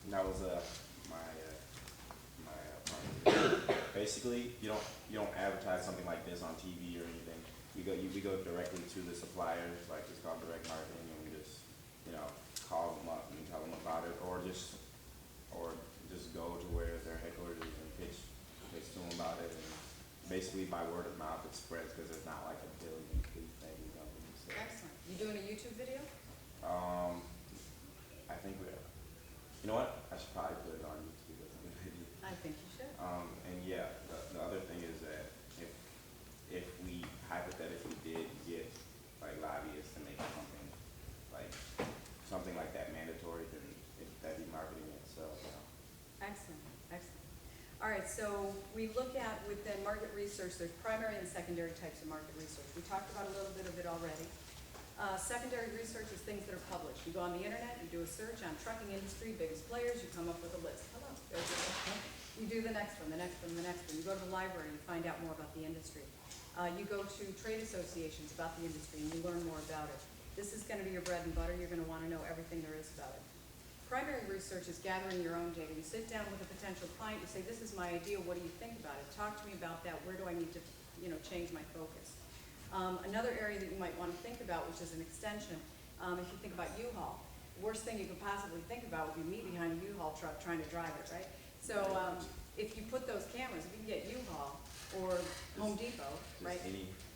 That was my part. Basically, you don't advertise something like this on TV or anything. We go directly to the suppliers, like it's called direct marketing, and we just call them up and tell them about it, or just go to where their headquarters is and pitch to them about it. And basically, by word of mouth, it spreads because there's not like a billion big things companies. So, Excellent. You doing a YouTube video? I think you know what? I should probably put it on YouTube as a video. I think you should. And yeah, the other thing is that if we hypothetically did get like lobbyists to make something like that mandatory, then that'd be marketing itself. Excellent, excellent. All right, so we look at within market research, there's primary and secondary types of market research. We talked about a little bit of it already. Secondary research is things that are published. You go on the internet, you do a search on trucking industry, biggest players, you come up with a list. Hello, there's your list. You do the next one, the next one, the next one. You go to the library, you find out more about the industry. You go to trade associations about the industry and you learn more about it. This is going to be your bread and butter. You're going to want to know everything there is about it. Primary research is gathering your own data. You sit down with a potential client, you say, this is my idea, what do you think about it? Talk to me about that. Where do I need to change my focus? Another area that you might want to think about, which is an extension, if you think about U-Haul, the worst thing you could possibly think about would be me behind a U-Haul truck trying to drive it, right? So if you put those cameras, if you can get U-Haul or Home Depot, right?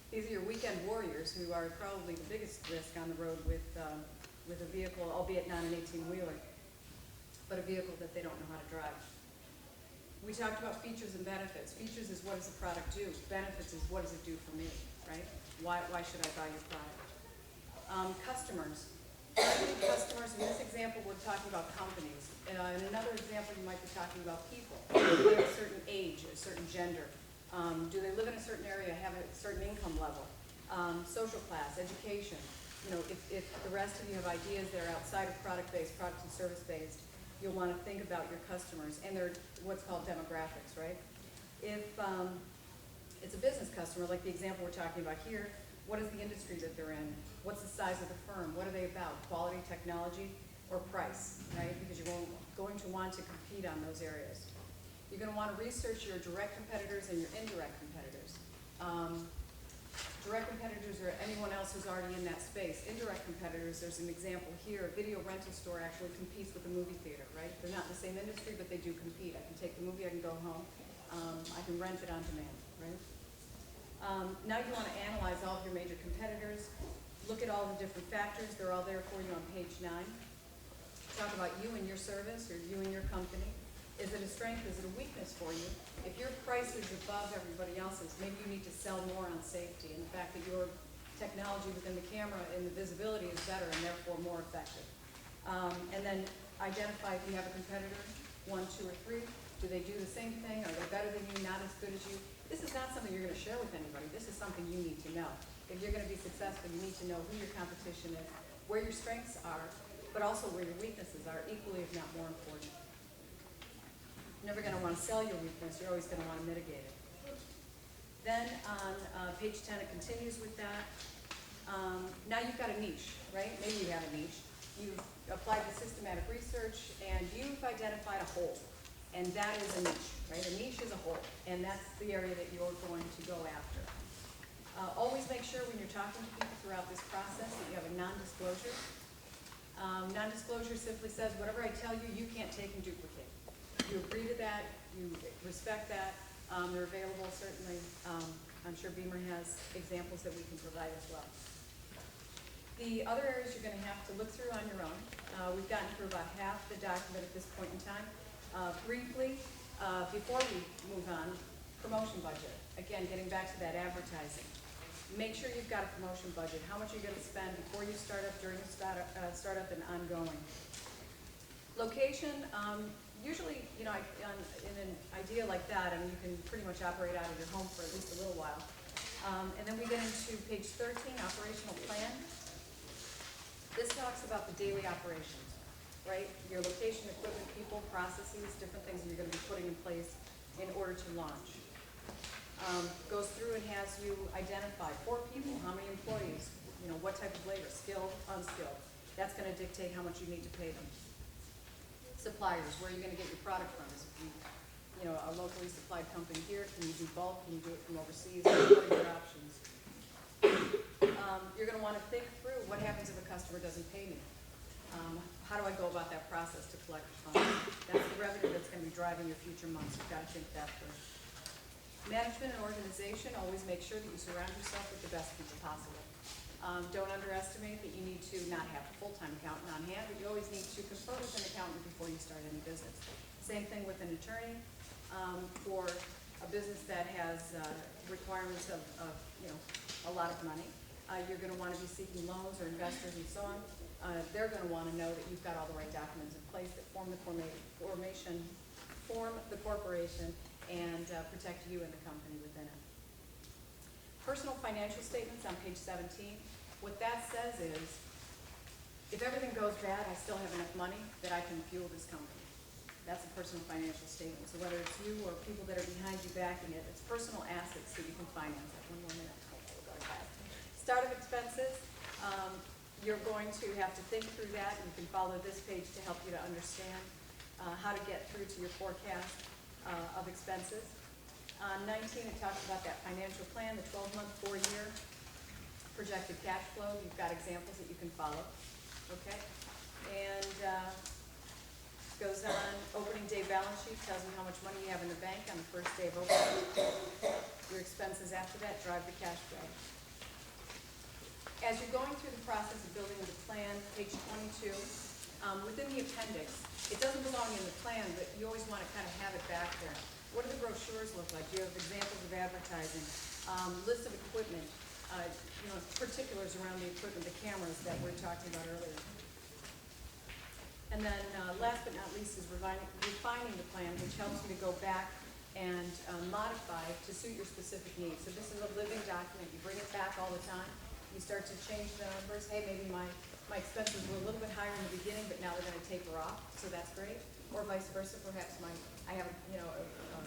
These are your weekend warriors who are probably the biggest risk on the road with a vehicle, albeit not an 18-wheeler, but a vehicle that they don't know how to drive. We talked about features and benefits. Features is what does the product do? Benefits is what does it do for me, right? Why should I buy your product? Customers. Customers, in this example, we're talking about companies. In another example, you might be talking about people. Do they have a certain age, a certain gender? Do they live in a certain area, have a certain income level? Social class, education. If the rest of you have ideas that are outside of product-based, product and service-based, you'll want to think about your customers and their what's called demographics, right? If it's a business customer, like the example we're talking about here, what is the industry that they're in? What's the size of the firm? What are they about? Quality, technology, or price, right? Because you're going to want to compete on those areas. You're going to want to research your direct competitors and your indirect competitors. Direct competitors are anyone else who's already in that space. Indirect competitors, there's an example here, a video rental store actually competes with a movie theater, right? They're not in the same industry, but they do compete. I can take the movie, I can go home, I can rent it on demand, right? Now you want to analyze all of your major competitors, look at all the different factors, they're all there for you on page 9. Talk about you and your service, or you and your company. Is it a strength, is it a weakness for you? If your price is above everybody else's, maybe you need to sell more on safety and the fact that your technology within the camera and the visibility is better and therefore more effective. And then identify if you have a competitor, 1, 2, or 3. Do they do the same thing? Are they better than you, not as good as you? This is not something you're going to share with anybody. This is something you need to know. If you're going to be successful, you need to know who your competition is, where your strengths are, but also where your weaknesses are, equally if not more important. You're never going to want to sell your weakness. You're always going to want to mitigate it. Then on page 10, it continues with that. Now you've got a niche, right? Maybe you have a niche. You've applied the systematic research, and you've identified a hole. And that is a niche, right? A niche is a hole, and that's the area that you're going to go after. Always make sure when you're talking to people throughout this process that you have a non-disclosure. Non-disclosure simply says whatever I tell you, you can't take and duplicate. You agree to that, you respect that, they're available certainly. I'm sure Beamer has examples that we can provide as well. The other areas you're going to have to look through on your own. We've gotten through about half the document at this point in time. Briefly, before we move on, promotion budget. Again, getting back to that advertising. Make sure you've got a promotion budget. How much are you going to spend before you start up, during the startup, and ongoing. Location. Usually, in an idea like that, you can pretty much operate out of your home for at least a little while. And then we get into page 13, operational plan. This talks about the daily operations, right? Your location, equipment, people, processes, different things that you're going to be putting in place in order to launch. Goes through and has you identify 4 people, how many employees, what type of labor, skilled, unskilled. That's going to dictate how much you need to pay them. Suppliers, where are you gonna get your product from? Is it, you know, a locally supplied company here? Can you do bulk? Can you do it from overseas? What are your options? You're gonna wanna think through, what happens if a customer doesn't pay me? How do I go about that process to collect the funds? That's the revenue that's gonna be driving your future months. You've gotta think that through. Management and organization, always make sure that you surround yourself with the best people possible. Don't underestimate that you need to not have a full-time accountant on hand, but you always need to confer with an accountant before you start any business. Same thing with an attorney. For a business that has requirements of, you know, a lot of money, you're gonna wanna be seeking loans or investors and so on. They're gonna wanna know that you've got all the right documents in place that form the corporation, and protect you and the company within it. Personal financial statements on page 17. What that says is, if everything goes bad, I still have enough money that I can fuel this company. That's a personal financial statement. So whether it's you or people that are behind you backing it, it's personal assets that you can finance. One more minute. Okay, we'll go fast. Start of expenses. You're going to have to think through that. You can follow this page to help you to understand how to get through to your forecast of expenses. 19, it talks about that financial plan, the 12-month, 4-year projected cash flow. You've got examples that you can follow. Okay? And goes on, opening day balance sheet tells you how much money you have in the bank on the first day of opening. Your expenses after that drive the cash flow. As you're going through the process of building the plan, page 22, within the appendix, it doesn't belong in the plan, but you always want to kind of have it back there. What do the brochures look like? Do you have examples of advertising? List of equipment, you know, particulars around the equipment, the cameras that we were talking about earlier. And then last but not least is refining the plan, which helps you to go back and modify to suit your specific needs. So this is a living document. You bring it back all the time. You start to change the numbers. Hey, maybe my expenses were a little bit higher in the beginning, but now they're going to taper off, so that's great. Or vice versa, perhaps I have, you know, a